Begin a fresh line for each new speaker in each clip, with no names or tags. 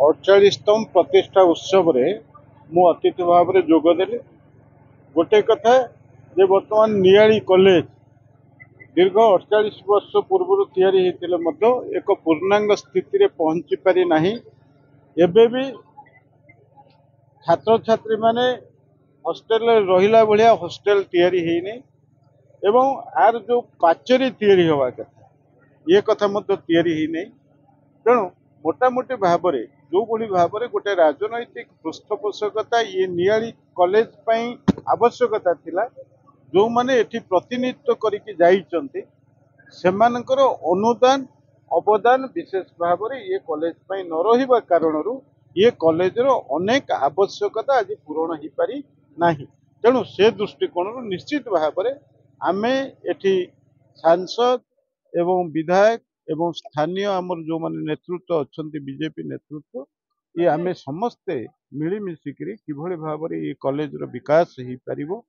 48तम प्रतिष्ठा उत्सव रे मु अतिथि भाव में जोगदेली। गोटे कथा जे बर्तमान नियाली कॉलेज दीर्घ 48 वर्ष पूर्व तैयारी एक पूर्णांग स्थिति रे पहुंची पारि नाही। एबे भी छात्र छात्री माने हॉस्टेल रहिला भलिया हॉस्टेल तैयारी हेनी एवं आर जो पाचेरी तैयारी होवा कथा ये कथा मध्य तैयारी हेनी। तेणु मोटामोटी भाव में जो भाव में गोटे राजनैतिक पृष्ठपोषकता ये नियाली कॉलेज पई आवश्यकता थिला। जो माने एठी प्रतिनिधित्व करके जाइचंती सेमानकर अनुदान अवदान विशेष भाव में ये कॉलेज पई न रहिबा कारणरू ये कॉलेज रो अनेक आवश्यकता आज पूरण हो पारि नाही। तेणु से दृष्टिकोण निश्चित भाव में आमे एठी सांसद एवं विधायक एवं स्थानीय आमर जो माने नेतृत्व अच्छा बीजेपी नेतृत्व ये आमे समस्ते मिलमिशिकी किभली भाव में ये कॉलेज रो विकास हो पारिबो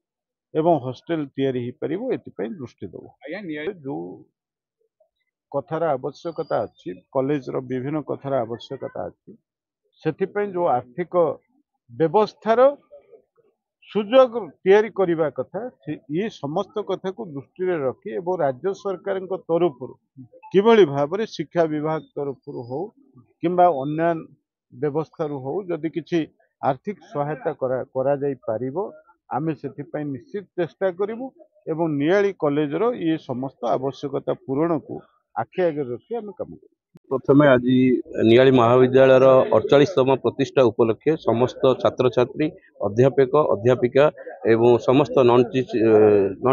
एवं हॉस्टेल तैयारी हो पारिबो एथिपई दृष्टि देबो। जो कथार आवश्यकता अच्छी कॉलेज रो विभिन्न कथार आवश्यकता अच्छी सेथिपई जो आर्थिक व्यवस्थार सुजोग तैयारी करने कथा ये समस्त कथा को दृष्टि रखी एवं राज्य सरकार तरफ किभली भाव में शिक्षा विभाग तरफ हो किंबा अन्य व्यवस्था हो जदि किसी आर्थिक सहायता करा जाई पारिबो आमे सेथिपई निश्चित चेष्टा करिबु एवं नियाली कॉलेज रो ये समस्त आवश्यकता पूरण को आखि आगे रखी आमे काम करिबु।
प्रथम आज नियाली महाविद्यालय 48तम प्रतिष्ठा उपलक्षे समस्त छात्र छात्री अध्यापक अध्यापिका एवं समस्त नॉन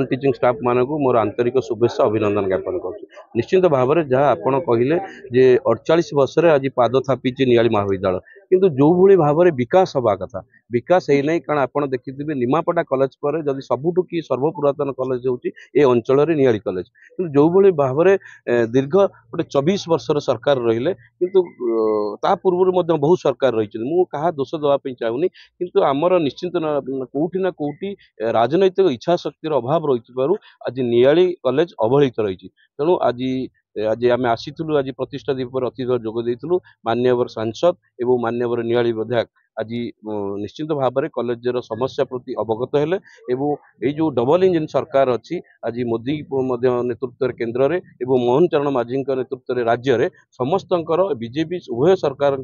टीचिंग स्टाफ मानक मोर आंतरिक शुभेच्छा अभिनंदन ज्ञापन करुँ। निश्चित भाव में जहाँ आपण कहले जे 48 वर्ष आज पाद थापी नियाली महाविद्यालय किंतु जो भली भाव में विकास हवा कथा विकास है नहीं कारण आप देखिए निमापड़ा कॉलेज पर जदि सबुठू कि सर्वपुरातन कॉलेज होची ए अंचल नियाली कॉलेज कि जो भली भाव में दीर्घ गोटे 24 वर्षर सरकार रहिले किंतु ता पूर्व बहुत सरकार रही मु कहा दोष देवाई चाहूनी किंतु आमर निश्चिंत कौटी ना कौटी राजनैतिक इच्छा शक्तिर अभाव रही आज नियाली कॉलेज अवहेलित रही। तेणु आज आम आसीलु आज प्रतिष्ठा दिवस अतिथि जोग देइथिलु माननीय सांसद एवं माननीय नियाली विधायक आज निश्चित भाव में कॉलेजर समस्या प्रति अवगत हेले एवं ये जो डबल इंजिन सरकार अच्छी आज मोदी नेतृत्व केन्द्र में एवं मोहन चरण माझी नेतृत्व राज्य में समस्त बीजेपी उभय सरकार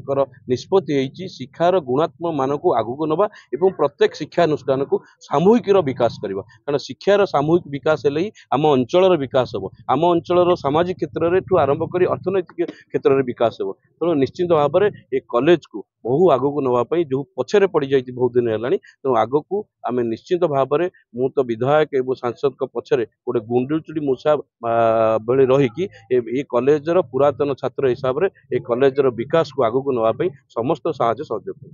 निष्पत्ति शिक्षार गुणात्मक मान को आगू नवा एवं प्रत्येक शिक्षानुष्ठान को सामूहिक विकास करवा कारण शिक्षार सामूहिक विकास हेले ही आम अंचल विकास हम आम अंचल सामाजिक क्षेत्र में आरंभ कर अर्थनैतिक क्षेत्र में विकास हो। तेणु निश्चित भाव में ये कॉलेज को बहु आगू नापी जो पछरे पड़ जाती बहुत दिन है तेणु आग को आम निश्चित भाव में मु तो विधायक एवं सांसद पछरे गोटे गुंडुचुड़ी मूषा बेले रहीकि ये कॉलेजर पुरातन छात्र हिसाब से ये कॉलेजर विकास को आगू नापी समस्त साहाय्य सहयोग।